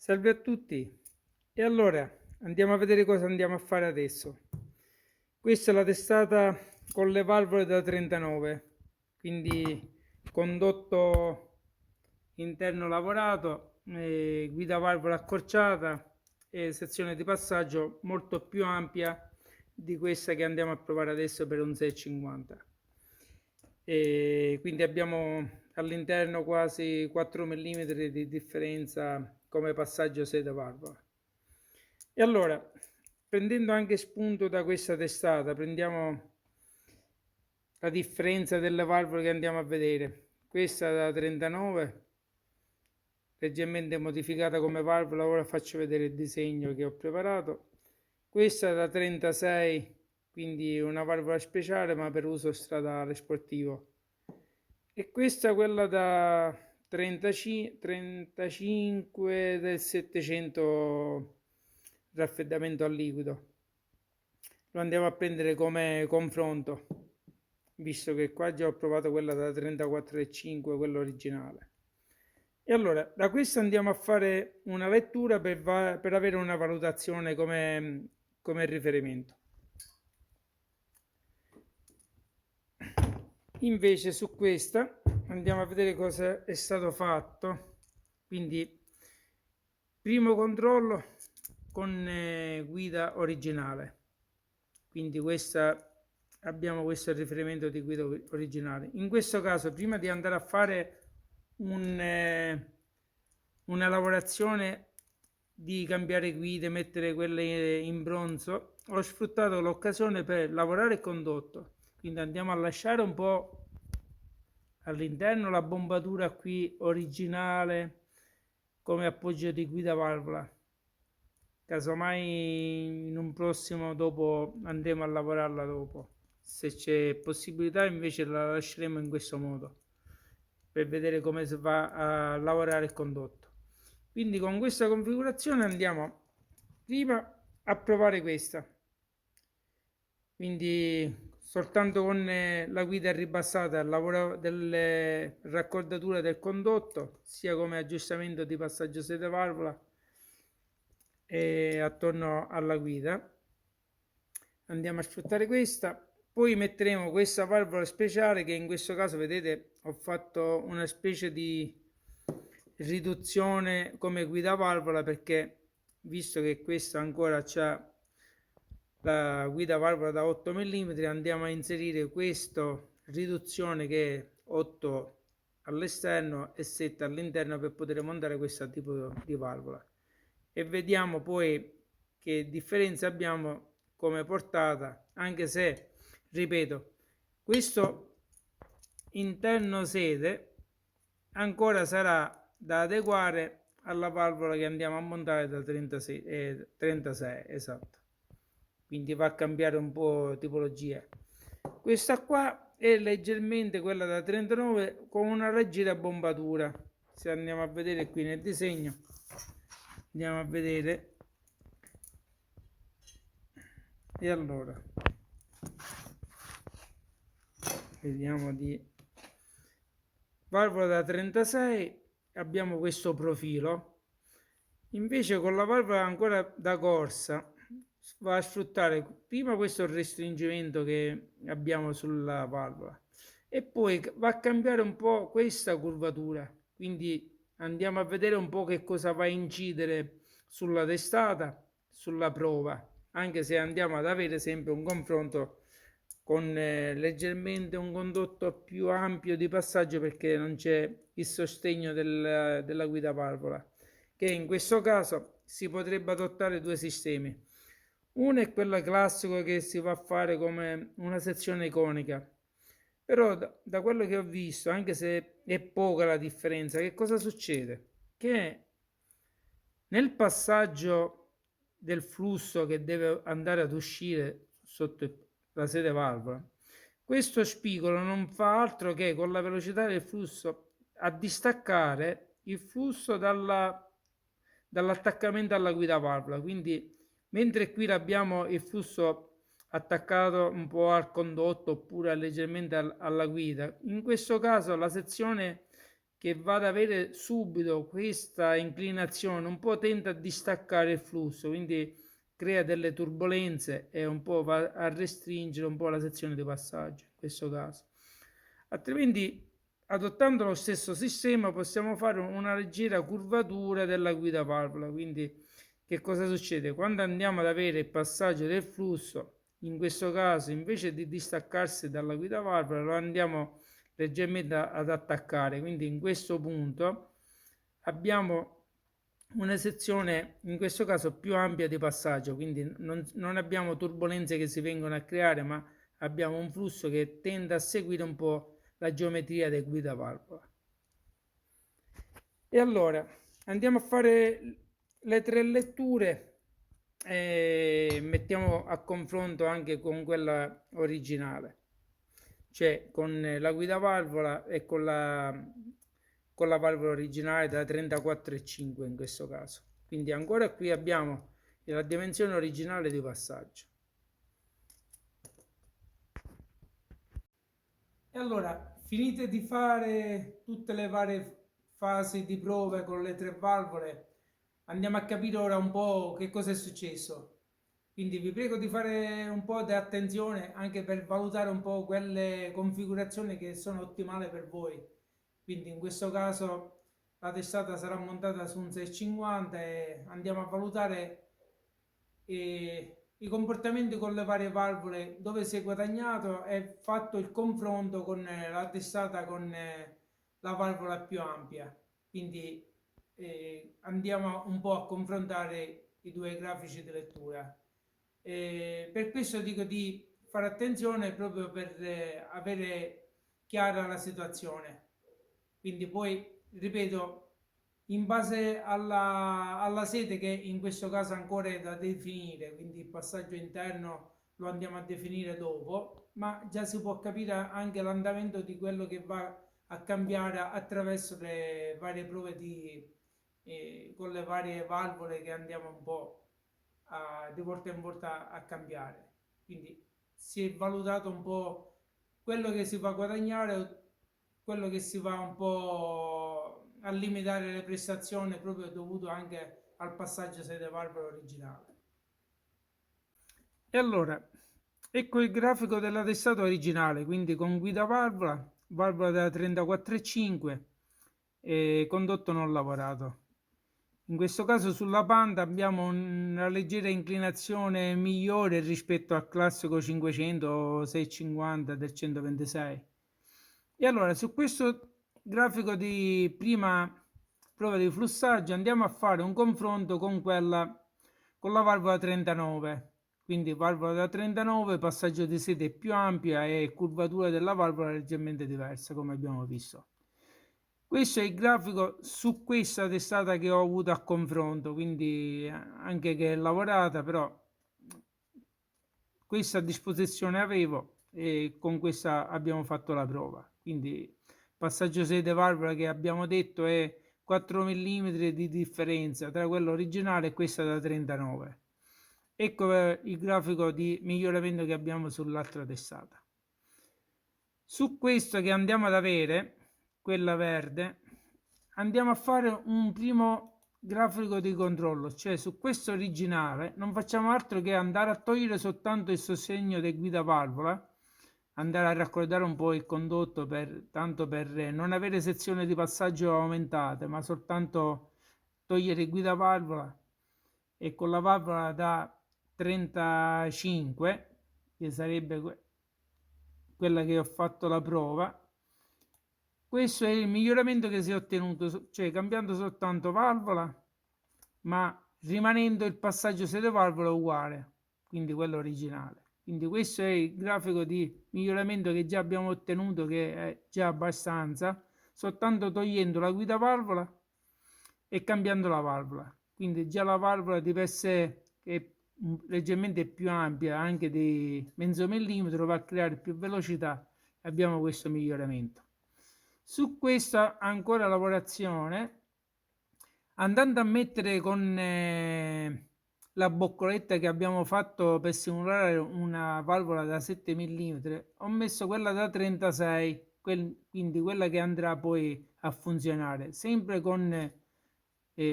Salve a tutti! E allora andiamo a vedere cosa andiamo a fare adesso. Questa è la testata con le valvole da 39, quindi condotto interno lavorato, guida valvola accorciata e sezione di passaggio molto più ampia di questa che andiamo a provare adesso per un 650. E quindi abbiamo all'interno quasi 4 mm di differenza come passaggio sede valvola. E allora, prendendo anche spunto da questa testata, prendiamo la differenza delle valvole che andiamo a vedere. Questa da 39, leggermente modificata come valvola, ora faccio vedere il disegno che ho preparato. Questa da 36, quindi una valvola speciale ma per uso stradale sportivo. E questa quella da 35 del 700 raffreddamento a liquido. Lo andiamo a prendere come confronto, visto che qua già ho provato quella da 34,5, quella originale. E allora, da questo andiamo a fare una lettura per avere una valutazione come riferimento. Invece su questa andiamo a vedere cosa è stato fatto. Quindi, primo controllo con guida originale. Quindi abbiamo questo riferimento di guida originale. In questo caso, prima di andare a fare una lavorazione di cambiare guide, mettere quelle in bronzo, ho sfruttato l'occasione per lavorare il condotto. Quindi andiamo a lasciare un po' all'interno la bombatura qui originale come appoggio di guida valvola. Casomai in un prossimo dopo andremo a lavorarla dopo. Se c'è possibilità invece la lasceremo in questo modo per vedere come si va a lavorare il condotto. Quindi con questa configurazione andiamo prima a provare questa. Quindi soltanto con la guida ribassata al lavoro delle raccordature del condotto, sia come aggiustamento di passaggio sede valvola e attorno alla guida. Andiamo a sfruttare questa, poi metteremo questa valvola speciale che in questo caso vedete ho fatto una specie di riduzione come guida valvola, perché visto che questa ancora c'ha la guida valvola da 8 mm, andiamo a inserire questa riduzione che è 8 all'esterno e 7 all'interno per poter montare questo tipo di valvola, e vediamo poi che differenza abbiamo come portata, anche se ripeto questo interno sede ancora sarà da adeguare alla valvola che andiamo a montare da 36 esatto, quindi va a cambiare un po' tipologia. Questa qua è leggermente quella da 39 con una leggera bombatura. Se andiamo a vedere qui nel disegno, andiamo a vedere. E allora vediamo di valvola da 36, abbiamo questo profilo. Invece con la valvola ancora da corsa va a sfruttare prima questo restringimento che abbiamo sulla valvola e poi va a cambiare un po' questa curvatura. Quindi andiamo a vedere un po' che cosa va a incidere sulla testata, sulla prova, anche se andiamo ad avere sempre un confronto con leggermente un condotto più ampio di passaggio, perché non c'è il sostegno della guida valvola, che in questo caso si potrebbe adottare due sistemi. Uno è quello classico che si va a fare come una sezione conica, però da quello che ho visto, anche se è poca la differenza, che cosa succede? Che nel passaggio del flusso che deve andare ad uscire sotto la sede valvola, questo spigolo non fa altro che con la velocità del flusso a distaccare il flusso dall'attaccamento alla guida valvola. Quindi mentre qui abbiamo il flusso attaccato un po' al condotto oppure leggermente alla guida, in questo caso la sezione che va ad avere subito questa inclinazione, un po' tende a distaccare il flusso, quindi crea delle turbolenze e un po' va a restringere un po' la sezione di passaggio in questo caso. Altrimenti, adottando lo stesso sistema, possiamo fare una leggera curvatura della guida valvola. Quindi, che cosa succede? Quando andiamo ad avere il passaggio del flusso, in questo caso, invece di distaccarsi dalla guida valvola, lo andiamo leggermente ad attaccare. Quindi, in questo punto abbiamo una sezione in questo caso più ampia di passaggio, quindi non abbiamo turbolenze che si vengono a creare, ma abbiamo un flusso che tende a seguire un po' la geometria del guida valvola. E allora andiamo a fare le 3 letture e mettiamo a confronto anche con quella originale, cioè con la guida valvola e con la valvola originale da 34,5 in questo caso. Quindi ancora qui abbiamo la dimensione originale di passaggio. E allora, finite di fare tutte le varie fasi di prove con le 3 valvole, andiamo a capire ora un po' che cosa è successo. Quindi vi prego di fare un po' di attenzione anche per valutare un po' quelle configurazioni che sono ottimali per voi. Quindi in questo caso la testata sarà montata su un 650 e andiamo a valutare i comportamenti con le varie valvole, dove si è guadagnato e fatto il confronto con la testata con la valvola più ampia. Quindi andiamo un po' a confrontare i due grafici di lettura. Per questo dico di fare attenzione proprio per avere chiara la situazione. Quindi poi, ripeto, in base alla sede che in questo caso ancora è da definire, quindi il passaggio interno lo andiamo a definire dopo, ma già si può capire anche l'andamento di quello che va a cambiare attraverso le varie prove con le varie valvole che andiamo un po' di volta in volta a cambiare. Quindi si è valutato un po' quello che si va a guadagnare, quello che si va un po' a limitare le prestazioni proprio dovuto anche al passaggio sede valvola originale. E allora, ecco il grafico della testata originale, quindi con guida valvola, valvola da 34,5 e condotto non lavorato. In questo caso sulla Panda abbiamo una leggera inclinazione migliore rispetto al classico 500 650 del 126. E allora su questo grafico di prima prova di flussaggio andiamo a fare un confronto con la valvola 39. Quindi valvola da 39, passaggio di sede più ampia e curvatura della valvola leggermente diversa, come abbiamo visto. Questo è il grafico su questa testata che ho avuto a confronto, quindi anche che è lavorata, però questa a disposizione avevo e con questa abbiamo fatto la prova. Quindi passaggio sede valvola che abbiamo detto è 4 mm di differenza tra quella originale e questa da 39. Ecco il grafico di miglioramento che abbiamo sull'altra testata. Su questo che andiamo ad avere, quella verde, andiamo a fare un primo grafico di controllo, cioè su questo originale non facciamo altro che andare a togliere soltanto il sostegno di guida valvola, andare a raccordare un po' il condotto tanto per non avere sezioni di passaggio aumentate, ma soltanto togliere guida valvola e con la valvola da 35, che sarebbe quella che ho fatto la prova. Questo è il miglioramento che si è ottenuto, cioè cambiando soltanto valvola, ma rimanendo il passaggio sede valvola uguale, quindi quello originale. Quindi questo è il grafico di miglioramento che già abbiamo ottenuto, che è già abbastanza, soltanto togliendo la guida valvola e cambiando la valvola. Quindi già la valvola di per sé è leggermente più ampia, anche di mezzo millimetro, va a creare più velocità e abbiamo questo miglioramento. Su questa ancora lavorazione, andando a mettere con la boccoletta che abbiamo fatto per simulare una valvola da 7 mm, ho messo quella da 36, quindi quella che andrà poi a funzionare, sempre con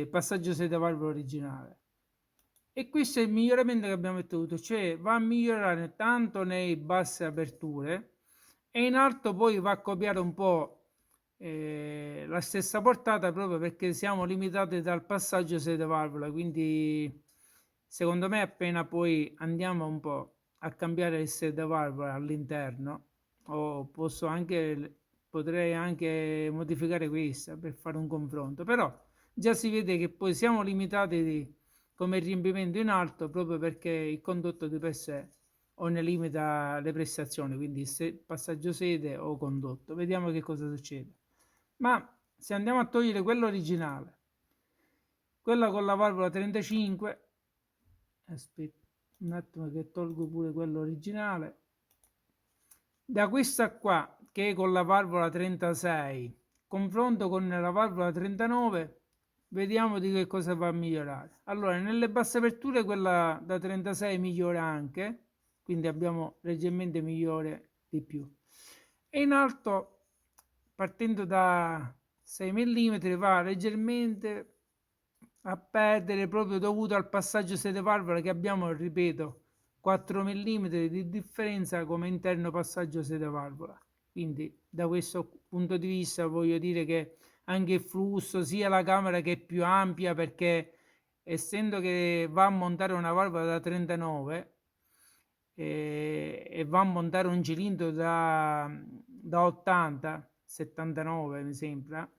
passaggio sede valvola originale. E questo è il miglioramento che abbiamo ottenuto, cioè va a migliorare tanto nei basse aperture e in alto poi va a copiare un po' la stessa portata, proprio perché siamo limitati dal passaggio sede valvola. Quindi secondo me appena poi andiamo un po' a cambiare il sede valvola all'interno, o potrei anche modificare questa per fare un confronto, però già si vede che poi siamo limitati come riempimento in alto, proprio perché il condotto di per sé o ne limita le prestazioni, quindi se passaggio sede o condotto. Vediamo che cosa succede. Ma se andiamo a togliere quello originale, quella con la valvola 35, aspetta un attimo che tolgo pure quello originale, da questa qua che è con la valvola 36, confronto con la valvola 39, vediamo di che cosa va a migliorare. Allora, nelle basse aperture quella da 36 migliora anche, quindi abbiamo leggermente migliore di più. E in alto, partendo da 6 mm, va leggermente a perdere, proprio dovuto al passaggio sede valvola che abbiamo, ripeto, 4 mm di differenza come interno passaggio sede valvola. Quindi da questo punto di vista voglio dire che anche il flusso, sia la camera che è più ampia, perché essendo che va a montare una valvola da 39 e va a montare un cilindro da 80, 79 mi sembra,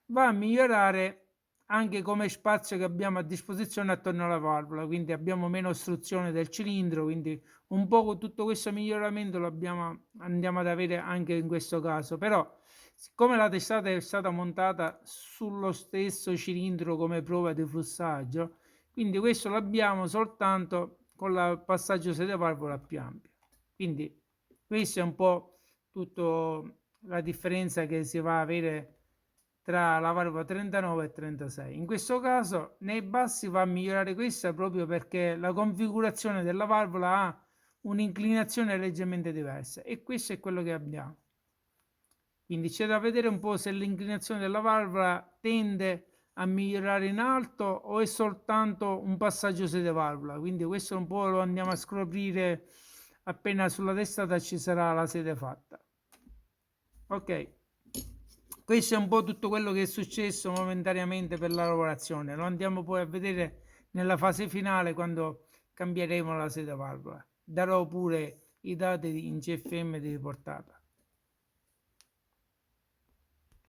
va a migliorare anche come spazio che abbiamo a disposizione attorno alla valvola, quindi abbiamo meno ostruzione del cilindro, quindi un po' tutto questo miglioramento lo andiamo ad avere anche in questo caso. Però siccome la testata è stata montata sullo stesso cilindro come prova di flussaggio, quindi questo l'abbiamo soltanto con il passaggio sede valvola più ampio. Quindi questa è un po' tutta la differenza che si va a avere tra la valvola 39 e 36. In questo caso nei bassi va a migliorare questa proprio perché la configurazione della valvola ha un'inclinazione leggermente diversa e questo è quello che abbiamo. Quindi c'è da vedere un po' se l'inclinazione della valvola tende a migliorare in alto o è soltanto un passaggio sede valvola. Quindi questo un po' lo andiamo a scoprire appena sulla testata ci sarà la sede fatta. Ok, questo è un po' tutto quello che è successo momentaneamente per la lavorazione. Lo andiamo poi a vedere nella fase finale quando cambieremo la sede valvola. Darò pure i dati in CFM di portata.